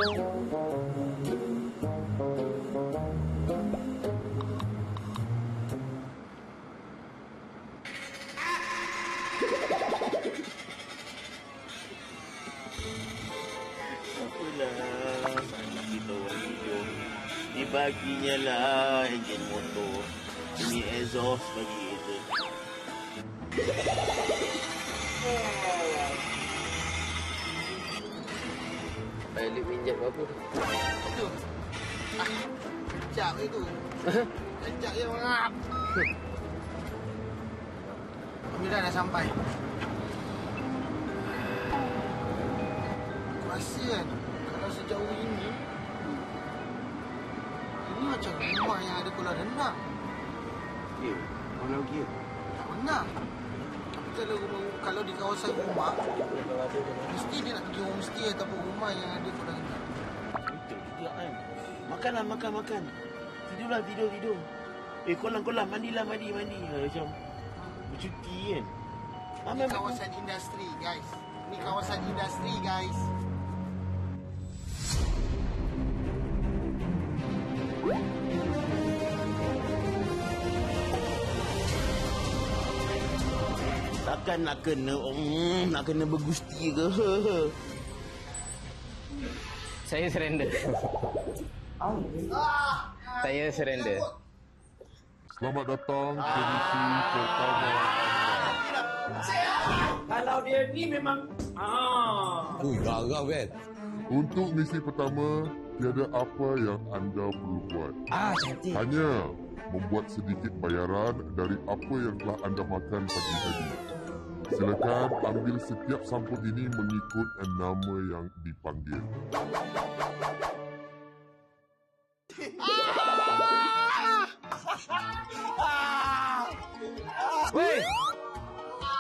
Apalah, anak kita orang hidup. Dibaginya lah enjin motor. Ini exhaust bagi kita. Balik minjam berapa? Itu. Kejap itu. Kejap je mengap. Alhamdulillah dah sampai. Aku rasa kan, kalau sejauh ini macam rumah yang ada kolam renang. Ya, mana lagi? Tak pernah. Tapi kalau di kawasan rumah, mesti dia nak pergi homestay ataupun rumah yang ada kolam renang. Betul juga kan. Makanlah, makan. Tidurlah, tidur. Kolam, mandilah, mandi. Macam bercuti kan. Ini kawasan industri, guys. Ini kawasan industri, guys. Takkan nak kena bergusti ke? Saya surrender. Saya surrender. Selamat datang ke misi pertama. Kalau dia ni memang Garau kan? Untuk misi pertama, tiada apa yang anda perlu buat. Cantik. Hanya membuat sedikit bayaran dari apa yang telah anda makan pagi tadi. Silakan ambil setiap sampul ini mengikut nama yang dipanggil. Weh!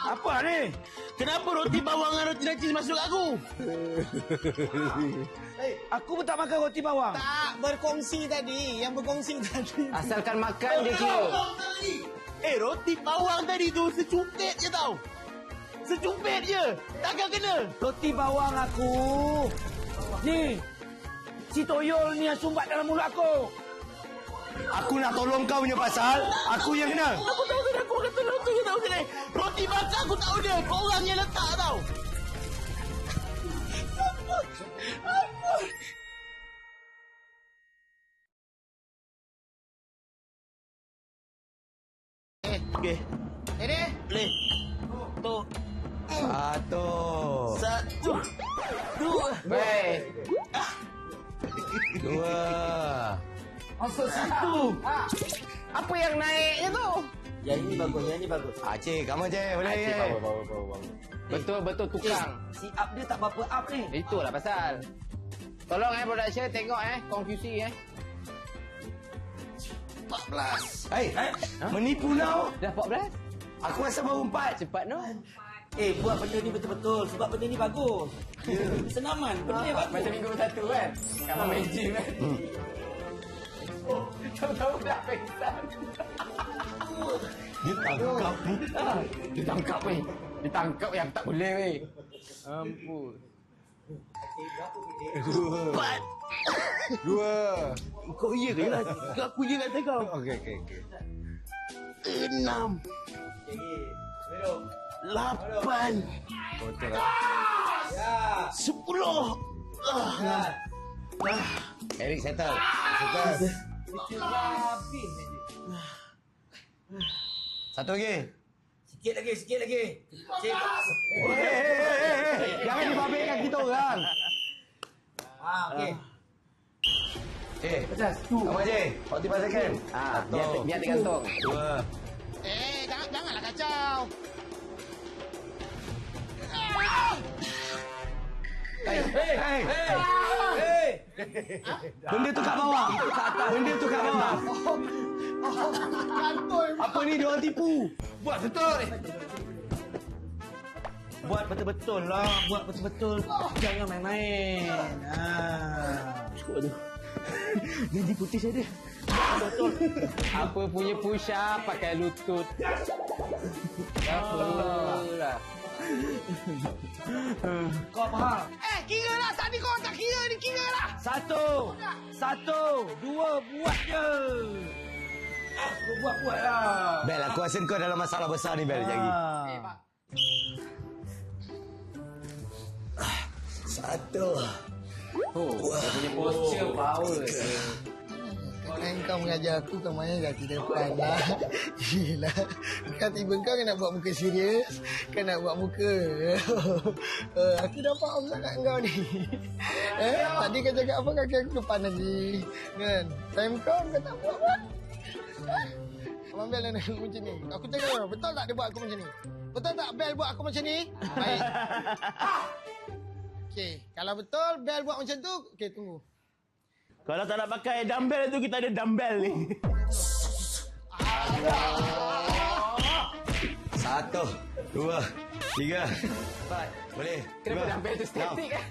Apa ni? Kenapa roti bawang dan roti najis masuk aku? aku pun tak makan roti bawang. Tak, berkongsi tadi. Yang berkongsi tadi. Asalkan makan dia kira. Roti bawang tadi tu secumpit je tau. Secumpit je. Takkan kena. Roti bawang aku. Ni. Si toyol ni yang sumbat dalam mulut aku. Aku nak tolong kau punya pasal. Aku yang kena. Aku tahu kan aku akan tolong tu tahu sini. Roti bakar aku tahu dia. Korang yang letak tau. Apa? Okey. Ini. Boleh. Tu. Satu. Dua. Weh. Dua. Masuk situ. Apa yang naiknya tu? Yang ini bagus. Cik, kamu je. Boleh. Bawa. Betul tukang. Si up dia tak berapa up ni. Itulah pasal. Tolong production tengok konfusi 14. Menipu kau. Dah 14? Aku rasa baru 4. Cepat no. Buat benda ni betul-betul. Sebab benda ni bagus. Senaman. Benda ni bagus. Macam minggu satu kan? Kamu main gym kan? Tahu-tahu dah pengsan. Ditangkap weh. Ditangkap yang tak boleh weh. Ampun. Empat. Dua. Kau iya ke lah? Aku je kata kau. Okey. 6. 8. Betul lah. 10. Eric, settle. Satu lagi. Sikit lagi. Cik. Jangan dibabitkan kita orang. Okey. Kamu je. 45 second. Biar tergantung. Dua. Janganlah kacau. Benda tu kat bawah. Benda tu kat bawah. Apa ni dia orang tipu? Buat betul. Buat betul-betul lah. Buat betul-betul. Jangan main-main. Aduh. Nanti putih saya. Betul. Apa punya push up pakai lutut. Apalah. Kau faham? Kira lah. Tadi kau tak kira ni. Kira lah. Satu, dua, buat je. Buat lah. Bel, aku rasa kau dalam masalah besar ni, Bel. Jadi. Satu. Oh, dia punya posture power. Kan kau mengajar aku, kau main kaki depan lah. Yelah. Kan tiba kau nak buat muka serius. Kan nak buat muka. Aku dah faham sangat kau ni. Tadi kau cakap apa kaki aku depan lagi. Kan? Time kau tak buat apa. Abang Bel nak macam ni. Aku tengok, betul tak dia buat aku macam ni? Betul tak Bel buat aku macam ni? Baik. Okey, kalau betul Bel buat macam tu, okey tunggu. Kalau tak nak pakai dumbbell tu, kita ada dumbbell ni. Satu, dua, tiga, empat. Boleh. Kenapa dumbbell tu statik kan?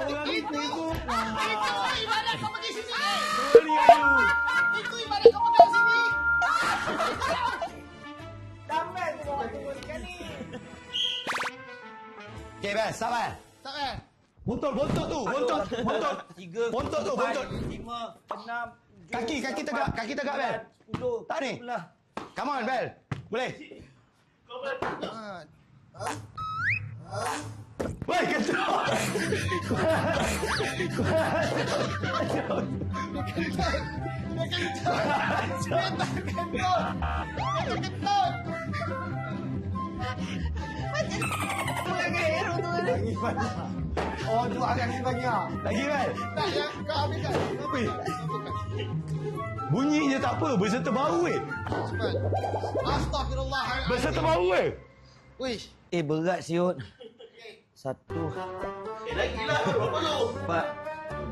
Orang itu. Ibarat kau pergi sini. Sorry aku. Itu ibarat kau pegang sini. Dumbbell tu bawa turun sekali. Okey, Bel. Sabar. Tak kan? Bontot tu. Bontot. 3, Bontot tu, bontot. 5, 6, Kaki tegak, Bel. 10. Tak ni. Come on, Bel. Boleh. Woi, ketul. Oh, tu agak banyak. Lagi, Bel. Tak ya, kau habiskan. Weh. Bunyinya tak apa, berserta bau weh. Cepat. Astagfirullahaladzim. Berserta bau weh. Wish. Berat siut. 1, Lagi lah. Berapa tu? 4,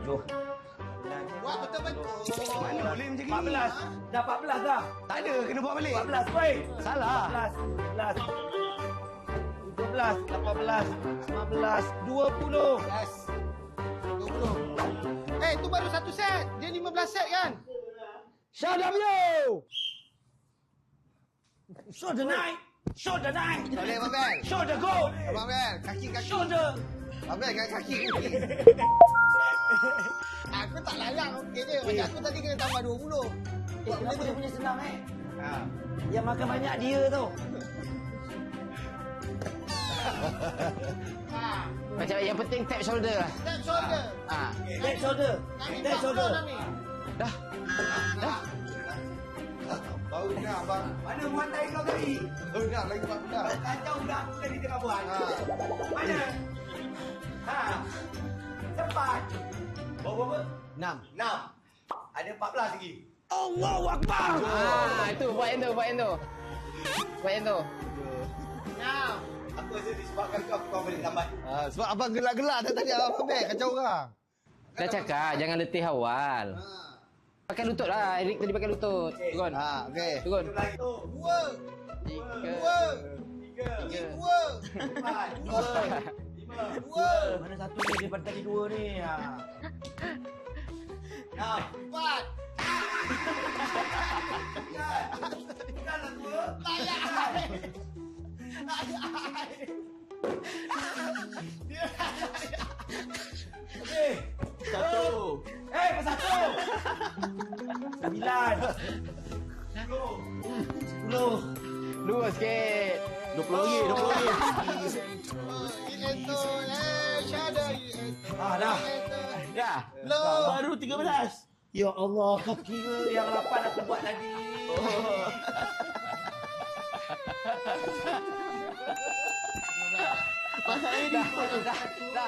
7. Buat betul-betul. Mana boleh macam ni? 14. Dah 14 dah. Tak ada, kena buat balik. 14, woi. Salah. 14, 17, 18, 19, 20. Yes. 20. Tu baru satu set. Dia 15 set kan? Shut up, yo! Shoulder 9. Shoulder 9. Boleh, Abang Bel. Shoulder go. Abang Bel, kaki. Shoulder. Abang Bel, kaki. Aku tak larang, okey je. Macam aku tadi kena tambah 20. Kenapa dia punya senang Yang makan banyak dia tu. Macam yang penting tap shoulder lah. Tap shoulder. Back shoulder. Nami, Back tak shoulder. Nami. Dah. Baru nak, abang. Mana muat tahi kau tadi? Baru nak, lagi buat benda. Kacau budak aku tadi tengah buat. Mana? Cepat. Bawa berapa? 6. Ada 14 lagi. Allahu Akbar. Itu buat yang tu. Buat yang tu. Now. Aku rasa disebabkan kau boleh lambat. Sebab abang gelak-gelak tadi Abang Bel kacau orang. Dah cakap jangan letih awal. Pakai lutut lah. Eric tadi pakai lutut. Turun. Okey. Turun. 2, 3. 2, 5, 2, Mana satu ni daripada tadi 2 ni? 4. Satu. Persatu. 9. 10. Dua sikit. 20 lagi. Itu, shadow. Dah. Dah. Baru 13. Ya Allah, kau kira yang 8 aku buat tadi. Pasal ini. Dah.